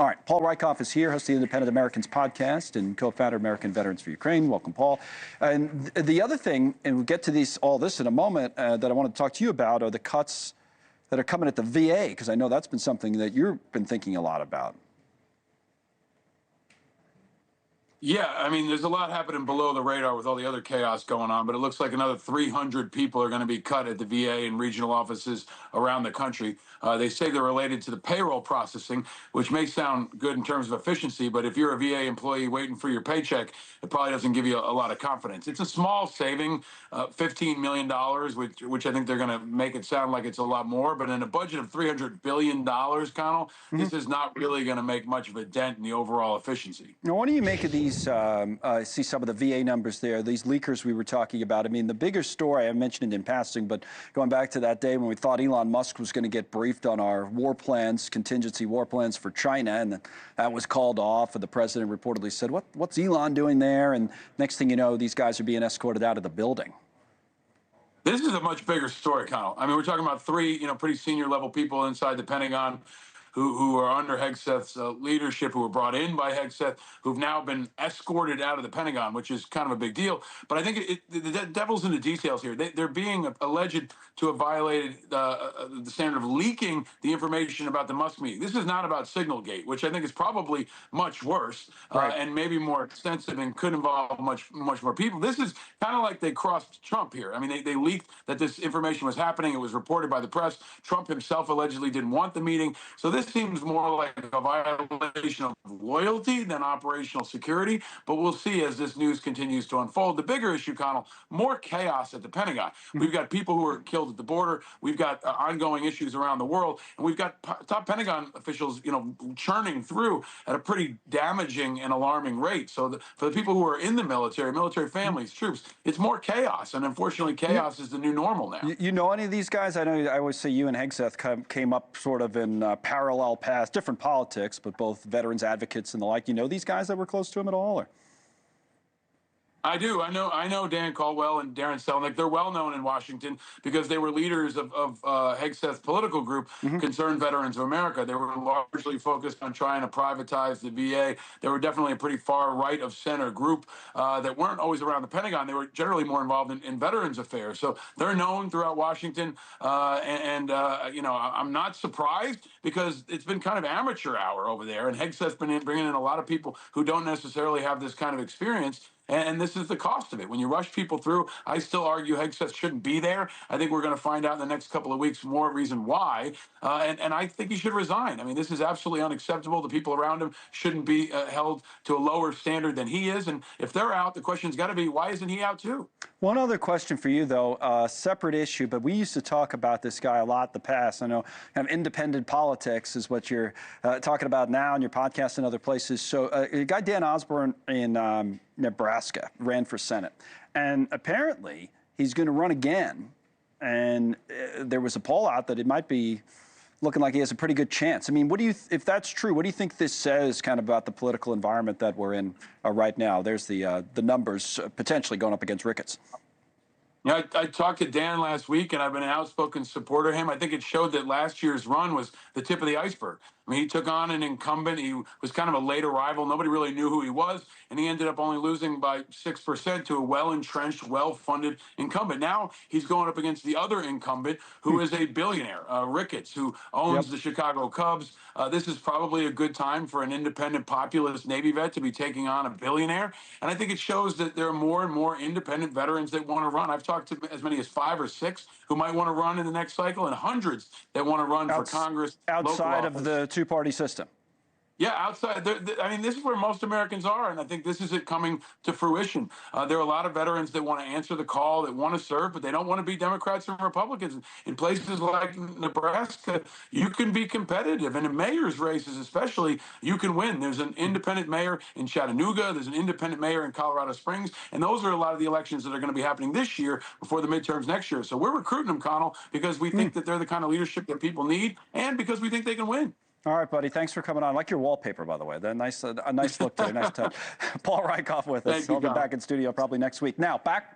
All right, Paul Rieckhoff is here, host of the Independent Americans podcast and co-founder of American Veterans for Ukraine. Welcome, Paul. And the other thing, and we'll get to all this in a moment, that I want to talk to you about are the cuts that are coming at the VA, because I know that's been something that you've been thinking a lot about. Yeah, I mean, there's a lot happening below the radar with all the other chaos going on, but it looks like another 300 people are going to be cut at the VA and regional offices around the country. They say they're related to the payroll processing, which may sound good in terms of efficiency, but if you're a VA employee waiting for your paycheck, it probably doesn't give you a lot of confidence. It's a small saving, $15 million, which I think they're going to make it sound like it's a lot more, but in a budget of $300 billion, Connell, this is not really going to make much of a dent in the overall efficiency. Now, what do you make of these? I see some of the VA numbers there, these leakers we were talking about. I mean, the bigger story, I mentioned it in passing, but going back to that day when we thought Elon Musk was going to get briefed on our war plans, contingency war plans for China, and that was called off, and the president reportedly said, what's Elon doing there? And next thing you know, these guys are being escorted out of the building. This is a much bigger story, Connell. I mean, we're talking about three, pretty senior level people inside the Pentagon who are under Hegseth's leadership, who were brought in by Hegseth, who've now been escorted out of the Pentagon, which is kind of a big deal. But I think the devil's in the details here. They're being alleged to have violated the standard of leaking the information about the Musk meeting. This is not about Signalgate, which I think is probably much worse, right, and maybe more extensive and could involve much more people. This is kind of like they crossed Trump here. I mean, they leaked that this information was happening. It was reported by the press. Trump himself allegedly didn't want the meeting. So this seems more like a violation of loyalty than operational security, but we'll see as this news continues to unfold. The bigger issue, Connell, more chaos at the Pentagon. We've got people who are killed at the border. We've got ongoing issues around the world, and we've got top Pentagon officials, churning through at a pretty damaging and alarming rate. So for the people who are in the military families, troops, it's more chaos, and unfortunately, chaos is the new normal now. You know any of these guys? I know I always say you and Hegseth came up sort of in parallel paths, different politics, but both veterans advocates and the like. You know these guys that were close to him at all? Or? I do. I know Dan Caldwell and Darren Selnick. They're well known in Washington because they were leaders of Hegseth's political group, Concerned Veterans of America. They were largely focused on trying to privatize the VA. They were definitely a pretty far right of center group that weren't always around the Pentagon. They were generally more involved in veterans affairs. So they're known throughout Washington. I'm not surprised because it's been kind of amateur hour over there, and Hegseth's been bringing in a lot of people who don't necessarily have this kind of experience. And this is the cost of it. When you rush people through, I still argue Hegseth shouldn't be there. I think we're going to find out in the next couple of weeks more reason why. And I think he should resign. I mean, this is absolutely unacceptable. The people around him shouldn't be held to a lower standard than he is. And if they're out, the question's got to be, why isn't he out too? One other question for you, though, separate issue, but we used to talk about this guy a lot in the past. I know kind of independent politics is what you're talking about now in your podcast and other places. So a guy, Dan Osborne in Nebraska, ran for Senate. And apparently he's going to run again. And there was a poll out that it might be looking like he has a pretty good chance. I mean, if that's true, what do you think this says kind of about the political environment that we're in right now? There's the numbers potentially going up against Ricketts. Yeah, I talked to Dan last week, and I've been an outspoken supporter of him. I think it showed that last year's run was the tip of the iceberg. I mean, he took on an incumbent. He was kind of a late arrival. Nobody really knew who he was, and he ended up only losing by 6% to a well-entrenched, well-funded incumbent. Now he's going up against the other incumbent, who is a billionaire, Ricketts, who owns the Chicago Cubs. This is probably a good time for an independent populist Navy vet to be taking on a billionaire, and I think it shows that there are more and more independent veterans that want to run. I've talked to as many as 5 or 6 who might want to run in the next cycle, and hundreds that want to run for Congress. Outside of the two-party system. Yeah, outside. I mean, this is where most Americans are, and I think this is it coming to fruition. There are a lot of veterans that want to answer the call, that want to serve, but they don't want to be Democrats and Republicans. In places like Nebraska, you can be competitive, and in mayor's races especially, you can win. There's an independent mayor in Chattanooga. There's an independent mayor in Colorado Springs, and those are a lot of the elections that are going to be happening this year before the midterms next year. So we're recruiting them, Connell, because we think that they're the kind of leadership that people need, and because we think they can win. All right, buddy. Thanks for coming on. I like your wallpaper, by the way. A nice look today. Nice touch. Paul Rieckhoff with us. He'll be back in studio probably next week. Now, back.